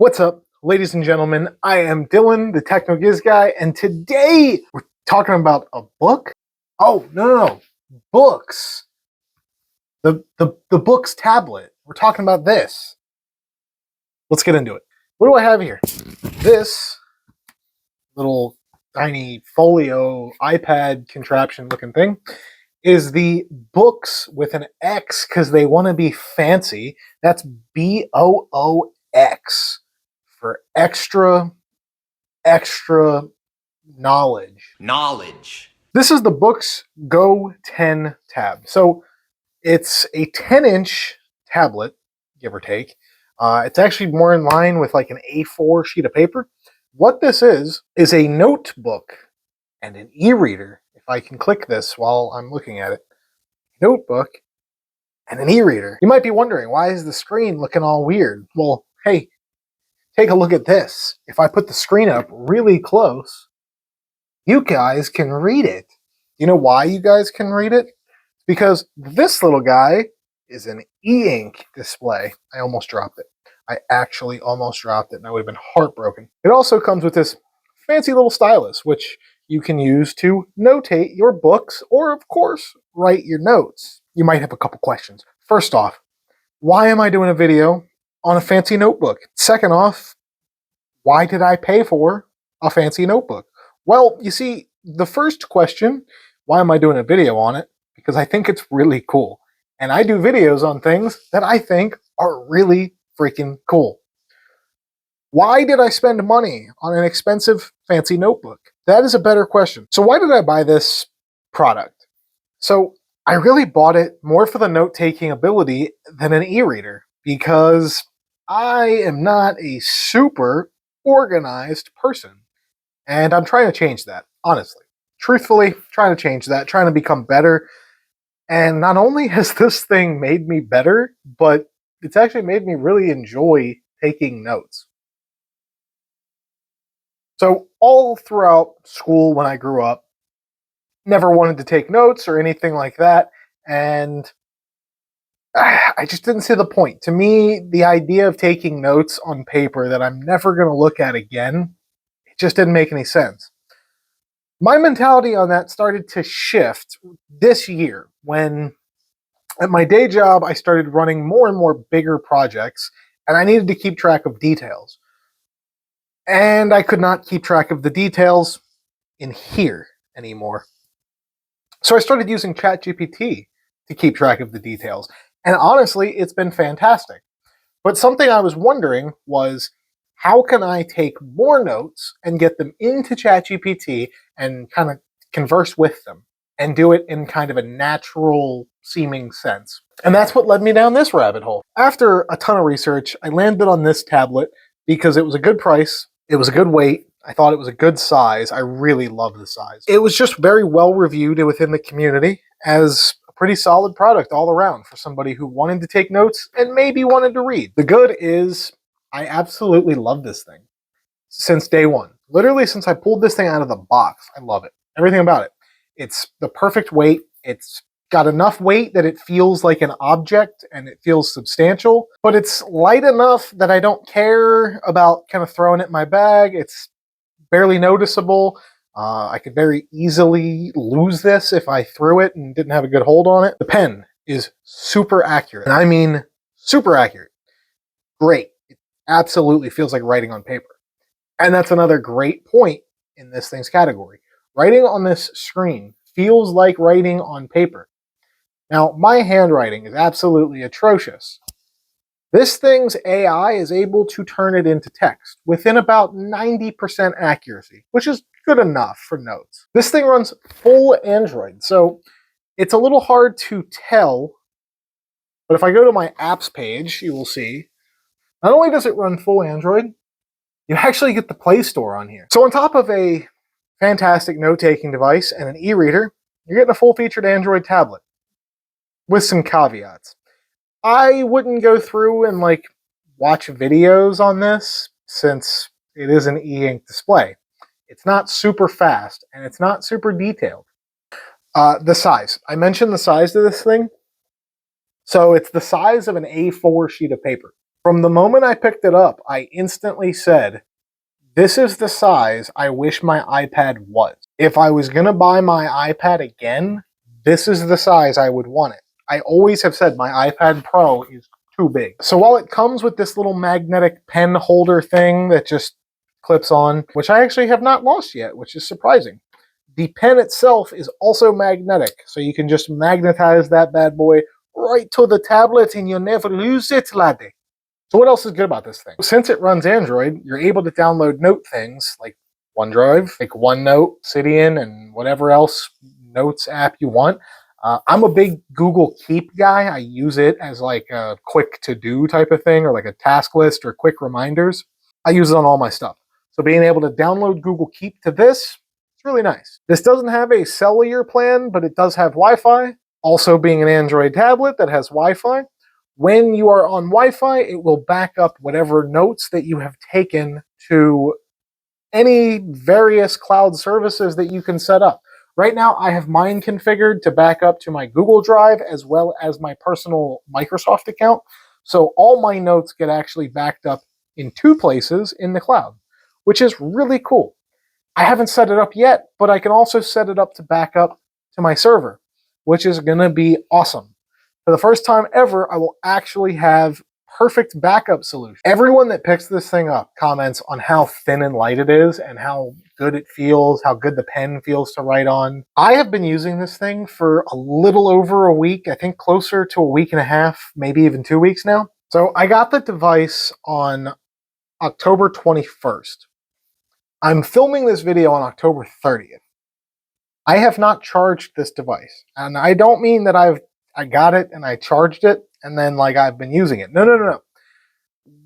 What's up, ladies and gentlemen? I am Dylan, the Techno Giz guy, and today we're talking about a book. Oh, no. Books. The Boox tablet. We're talking about this. Let's get into it. What do I have here? This little tiny folio iPad contraption looking thing is the Boox with an X because they want to be fancy. That's BOOX. For extra knowledge. This is the Boox Go10 tab. So it's a 10-inch tablet, give or take. It's actually more in line with like an A4 sheet of paper. What this is a notebook and an e-reader. If I can click this while I'm looking at it. Notebook and an e-reader. You might be wondering, why is the screen looking all weird? Well, hey, take a look at this. If I put the screen up really close, you guys can read it. You know why you guys can read it? Because this little guy is an e-ink display. I almost dropped it. I actually almost dropped it, and I would have been heartbroken. It also comes with this fancy little stylus, which you can use to notate your books or, of course, write your notes. You might have a couple questions. First off, why am I doing a video on a fancy notebook? Second off, why did I pay for a fancy notebook? Well, you see, the first question, why am I doing a video on it? Because I think it's really cool. And I do videos on things that I think are really freaking cool. Why did I spend money on an expensive fancy notebook? That is a better question. So why did I buy this product? So I really bought it more for the note-taking ability than an e-reader, because I am not a super organized person. And I'm trying to change that, honestly. Truthfully, trying to change that, trying to become better. And not only has this thing made me better, but it's actually made me really enjoy taking notes. So all throughout school when I grew up, never wanted to take notes or anything like that. And I just didn't see the point. To me, the idea of taking notes on paper that I'm never going to look at again, it just didn't make any sense. My mentality on that started to shift this year when at my day job I started running more and more bigger projects, and I needed to keep track of details. And I could not keep track of the details in here anymore. So I started using ChatGPT to keep track of the details. And honestly, it's been fantastic. But something I was wondering was, how can I take more notes and get them into ChatGPT and kind of converse with them and do it in kind of a natural seeming sense? And that's what led me down this rabbit hole. After a ton of research, I landed on this tablet because it was a good price, it was a good weight, I thought it was a good size. I really love the size. It was just very well reviewed within the community as a pretty solid product all around for somebody who wanted to take notes and maybe wanted to read. The good is I absolutely love this thing since day one. Literally since I pulled this thing out of the box, I love it. Everything about it. It's the perfect weight. It's got enough weight that it feels like an object and it feels substantial, but it's light enough that I don't care about kind of throwing it in my bag. It's barely noticeable. I could very easily lose this if I threw it and didn't have a good hold on it. The pen is super accurate. And I mean super accurate. Great. It absolutely feels like writing on paper. And that's another great point in this thing's category. Writing on this screen feels like writing on paper. Now, my handwriting is absolutely atrocious. This thing's AI is able to turn it into text within about 90% accuracy, which is good enough for notes. This thing runs full Android, so it's a little hard to tell, but if I go to my apps page, you will see, not only does it run full Android, you actually get the Play Store on here. So on top of a fantastic note-taking device and an e-reader, you're getting a full-featured Android tablet with some caveats. I wouldn't go through and watch videos on this since it is an e-ink display. It's not super fast and it's not super detailed. The size. I mentioned the size of this thing. So it's the size of an A4 sheet of paper. From the moment I picked it up, I instantly said, this is the size I wish my iPad was. If I was going to buy my iPad again, this is the size I would want it. I always have said my iPad Pro is too big. So while it comes with this little magnetic pen holder thing that just clips on, which I actually have not lost yet, which is surprising. The pen itself is also magnetic, so you can just magnetize that bad boy right to the tablet and you'll never lose it, laddie. So what else is good about this thing? Since it runs Android, you're able to download note things like OneDrive, like OneNote, Cydian, and whatever else notes app you want. I'm a big Google Keep guy. I use it as like a quick to-do type of thing, or like a task list or quick reminders. I use it on all my stuff. So being able to download Google Keep to this, it's really nice. This doesn't have a cellular plan, but it does have Wi-Fi. Also being an Android tablet that has Wi-Fi. When you are on Wi-Fi, it will back up whatever notes that you have taken to any various cloud services that you can set up. Right now, I have mine configured to back up to my Google Drive as well as my personal Microsoft account. So all my notes get actually backed up in 2 places in the cloud, which is really cool. I haven't set it up yet, but I can also set it up to back up to my server, which is going to be awesome. For the first time ever, I will actually have perfect backup solution. Everyone that picks this thing up comments on how thin and light it is and how good it feels, how good the pen feels to write on. I have been using this thing for a little over a week, I think closer to a week and a half, maybe even 2 weeks now. So I got the device on October 21st. I'm filming this video on October 30th. I have not charged this device. And I don't mean that I got it and I charged it and then like I've been using it. No.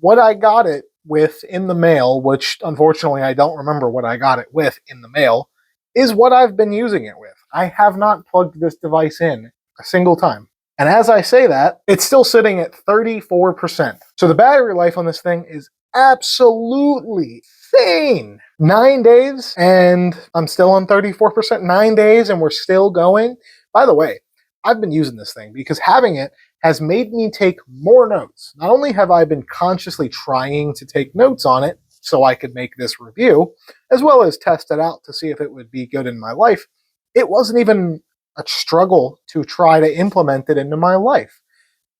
What I got it with in the mail, which unfortunately I don't remember what I got it with in the mail, is what I've been using it with. I have not plugged this device in a single time. And as I say that, it's still sitting at 34%. So the battery life on this thing is absolutely insane. 9 days and I'm still on 34%. 9 days and we're still going. By the way, I've been using this thing because having it has made me take more notes. Not only have I been consciously trying to take notes on it so I could make this review, as well as test it out to see if it would be good in my life, it wasn't even a struggle to try to implement it into my life.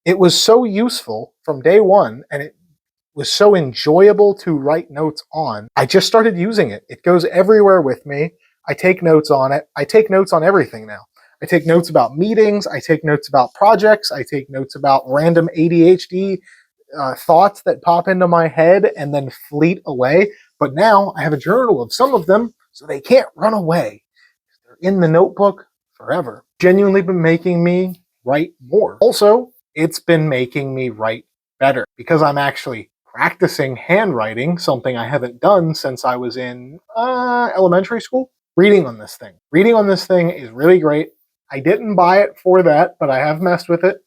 It was so useful from day one, and it was so enjoyable to write notes on. I just started using it. It goes everywhere with me. I take notes on it. I take notes on everything now. I take notes about meetings. I take notes about projects. I take notes about random ADHD thoughts that pop into my head and then fleet away. But now I have a journal of some of them so they can't run away. They're in the notebook forever. Genuinely been making me write more. Also, it's been making me write better because I'm actually practicing handwriting, something I haven't done since I was in elementary school. Reading on this thing. Reading on this thing is really great. I didn't buy it for that, but I have messed with it.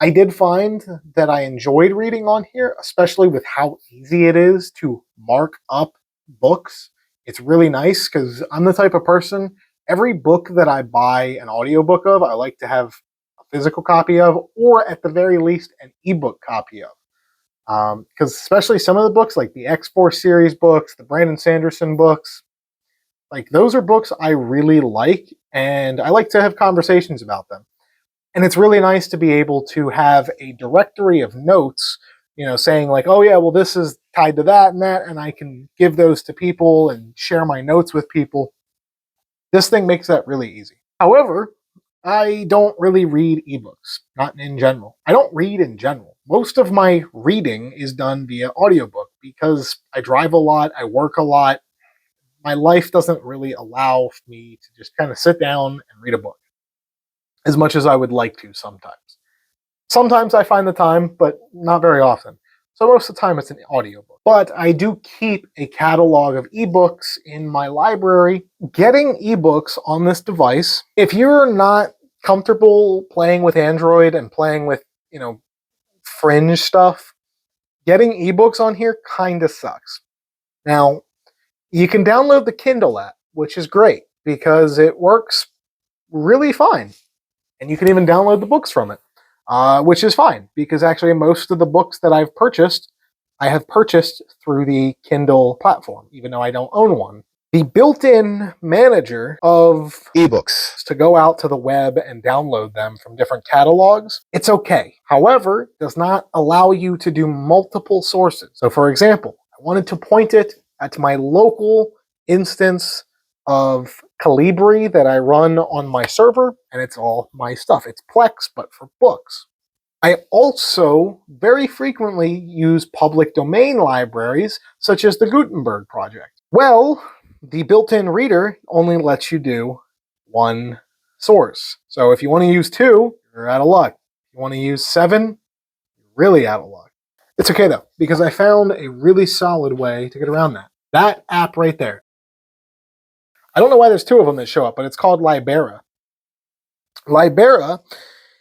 I did find that I enjoyed reading on here, especially with how easy it is to mark up books. It's really nice because I'm the type of person, every book that I buy an audiobook of, I like to have a physical copy of, or at the very least, an ebook copy of. Because especially some of the books, like the X-Force series books, the Brandon Sanderson books, like those are books I really like, and I like to have conversations about them. And it's really nice to be able to have a directory of notes, saying like, oh yeah, well this is tied to that, and I can give those to people and share my notes with people. This thing makes that really easy. However, I don't really read ebooks, not in general. I don't read in general. Most of my reading is done via audiobook because I drive a lot, I work a lot. My life doesn't really allow me to just kind of sit down and read a book as much as I would like to sometimes. Sometimes I find the time, but not very often. So most of the time it's an audiobook. But I do keep a catalog of ebooks in my library. Getting ebooks on this device, if you're not comfortable playing with Android and playing with, fringe stuff, getting ebooks on here kind of sucks. Now, you can download the Kindle app, which is great because it works really fine. And you can even download the books from it. which is fine because actually most of the books that I have purchased through the Kindle platform, even though I don't own one. The built-in manager of ebooks to go out to the web and download them from different catalogs, it's okay. However, it does not allow you to do multiple sources. So for example, I wanted to point it at my local instance of Calibri that I run on my server, and it's all my stuff. It's Plex, but for books. I also very frequently use public domain libraries, such as the Gutenberg project. Well, the built-in reader only lets you do one source. So if you want to use 2, you're out of luck. If you want to use 7, you're really out of luck. It's okay though, because I found a really solid way to get around that. That app right there. I don't know why there's 2 of them that show up, but it's called Libera. Libera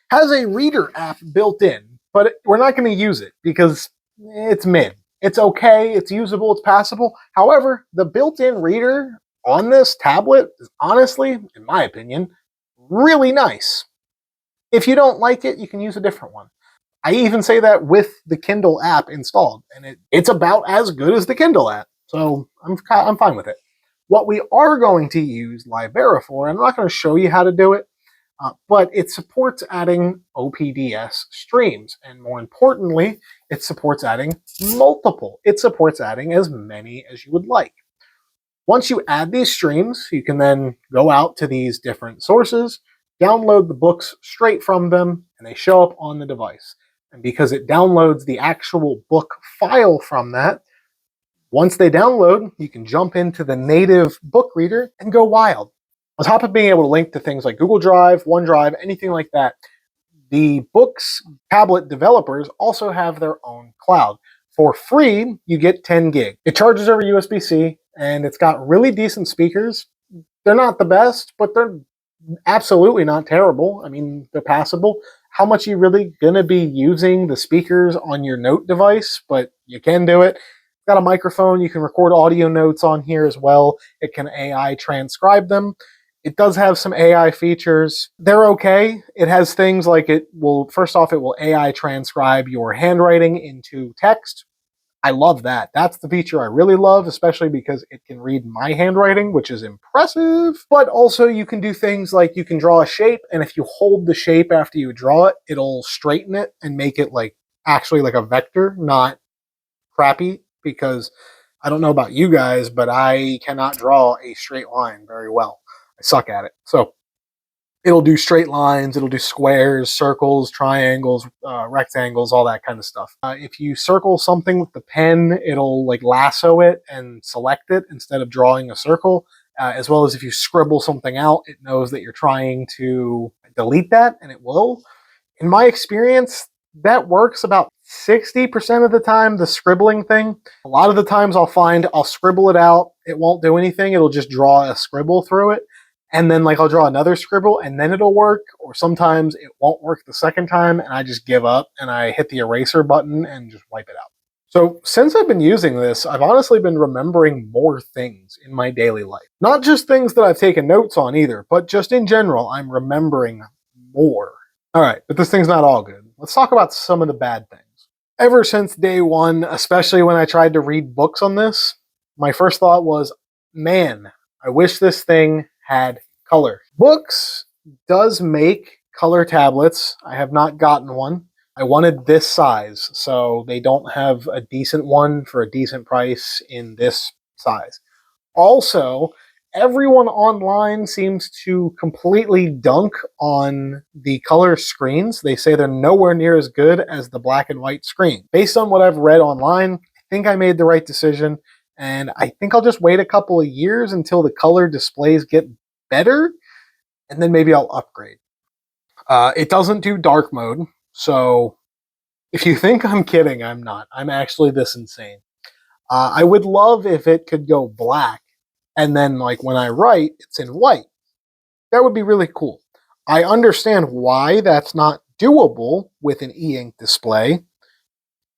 has a reader app built in, but we're not going to use it because it's mid. It's okay, it's usable, it's passable. However, the built-in reader on this tablet is honestly, in my opinion, really nice. If you don't like it, you can use a different one. I even say that with the Kindle app installed, and it's about as good as the Kindle app. So I'm fine with it. What we are going to use Libera for, I'm not going to show you how to do it, but it supports adding OPDS streams. And more importantly, it supports adding multiple. It supports adding as many as you would like. Once you add these streams, you can then go out to these different sources, download the books straight from them, and they show up on the device. And because it downloads the actual book file from that, once they download, you can jump into the native book reader and go wild. On top of being able to link to things like Google Drive, OneDrive, anything like that, the Boox tablet developers also have their own cloud. For free, you get 10 gig. It charges over USB-C, and it's got really decent speakers. They're not the best, but they're absolutely not terrible. I mean, they're passable. How much are you really going to be using the speakers on your Note device? But you can do it. It's got a microphone. You can record audio notes on here as well. It can AI transcribe them. It does have some AI features. They're okay. It has things like first off, it will AI transcribe your handwriting into text. I love that. That's the feature I really love, especially because it can read my handwriting, which is impressive. But also you can do things like you can draw a shape, and if you hold the shape after you draw it, it'll straighten it and make it actually like a vector, not crappy, because I don't know about you guys, but I cannot draw a straight line very well. I suck at it. So it'll do straight lines, it'll do squares, circles, triangles, rectangles, all that kind of stuff. If you circle something with the pen, it'll lasso it and select it instead of drawing a circle. As well as if you scribble something out, it knows that you're trying to delete that, and it will. In my experience, that works about 60% of the time, the scribbling thing. A lot of the times I'll scribble it out, it won't do anything, it'll just draw a scribble through it. And then I'll draw another scribble and then it'll work, or sometimes it won't work the second time and I just give up and I hit the eraser button and just wipe it out. So since I've been using this, I've honestly been remembering more things in my daily life. Not just things that I've taken notes on either, but just in general, I'm remembering more. All right, but this thing's not all good. Let's talk about some of the bad things. Ever since day one, especially when I tried to read books on this, my first thought was, man, I wish this thing had color. Boox does make color tablets. I have not gotten one. I wanted this size, so they don't have a decent one for a decent price in this size. Also, everyone online seems to completely dunk on the color screens. They say they're nowhere near as good as the black and white screen. Based on what I've read online, I think I made the right decision, and I think I'll just wait a couple of years until the color displays get better, and then maybe I'll upgrade. It doesn't do dark mode, so if you think I'm kidding, I'm not. I'm actually this insane. I would love if it could go black, and then when I write, it's in white. That would be really cool. I understand why that's not doable with an e-ink display.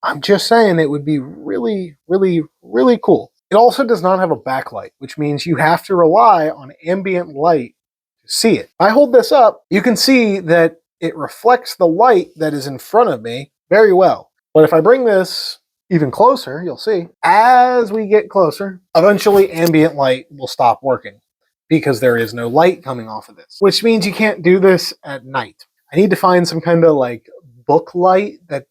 I'm just saying it would be really, really, really cool. It also does not have a backlight, which means you have to rely on ambient light to see it. I hold this up, you can see that it reflects the light that is in front of me very well. But if I bring this even closer, you'll see, as we get closer, eventually ambient light will stop working because there is no light coming off of this, which means you can't do this at night. I need to find some kind of like book light that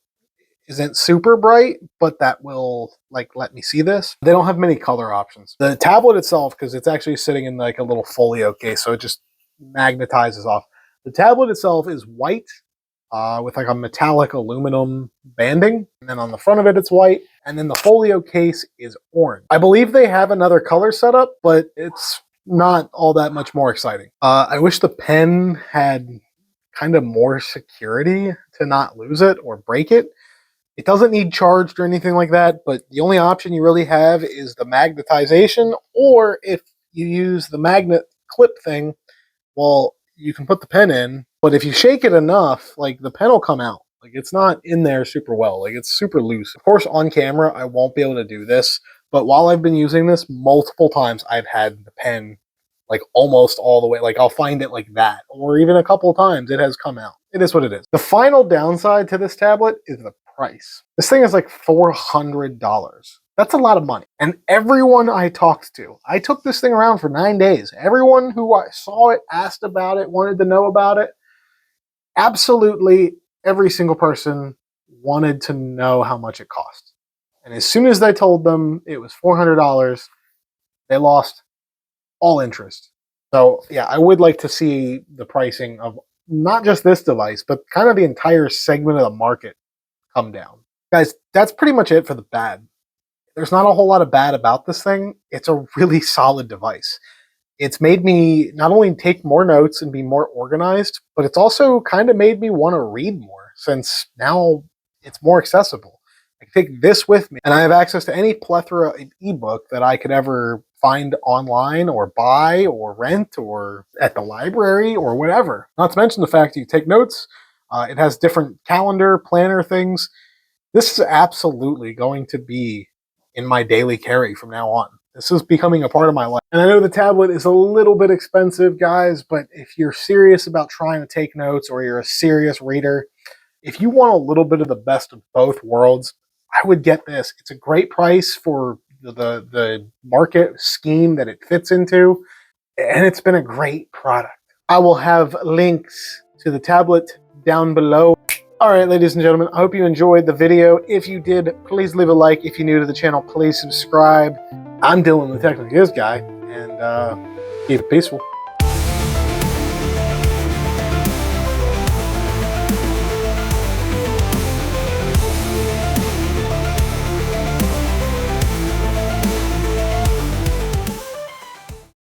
isn't super bright, but that will like let me see this. They don't have many color options. The tablet itself, because it's actually sitting in like a little folio case, so it just magnetizes off. The tablet itself is white with like a metallic aluminum banding, and then on the front of it it's white, and then the folio case is orange. I believe they have another color setup, but it's not all that much more exciting. I wish the pen had kind of more security to not lose it or break it. It doesn't need charged or anything like that, but the only option you really have is the magnetization, or if you use the magnet clip thing, well, you can put the pen in, but if you shake it enough, like the pen will come out. Like it's not in there super well. Like it's super loose. Of course, on camera, I won't be able to do this, but while I've been using this multiple times, I've had the pen like almost all the way. Like I'll find it like that, or even a couple of times it has come out. It is what it is. The final downside to this tablet is the price. This thing is like $400. That's a lot of money. And everyone I talked to, I took this thing around for 9 days. Everyone who I saw it, asked about it, wanted to know about it. Absolutely every single person wanted to know how much it cost. And as soon as I told them it was $400, they lost all interest. So yeah, I would like to see the pricing of not just this device, but kind of the entire segment of the market come down. Guys, that's pretty much it for the bad. There's not a whole lot of bad about this thing. It's a really solid device. It's made me not only take more notes and be more organized, but it's also kind of made me want to read more since now it's more accessible. I can take this with me and I have access to any plethora of ebook that I could ever find online or buy or rent or at the library or whatever. Not to mention the fact that you take notes. It has different calendar, planner things. This is absolutely going to be in my daily carry from now on. This is becoming a part of my life. And I know the tablet is a little bit expensive, guys, but if you're serious about trying to take notes or you're a serious reader, if you want a little bit of the best of both worlds, I would get this. It's a great price for the market scheme that it fits into, and it's been a great product. I will have links to the tablet down below. All right, ladies and gentlemen, I hope you enjoyed the video. If you did, please leave a like. If you're new to the channel, please subscribe. I'm Dylan, the Technically Is Guy, and keep it peaceful.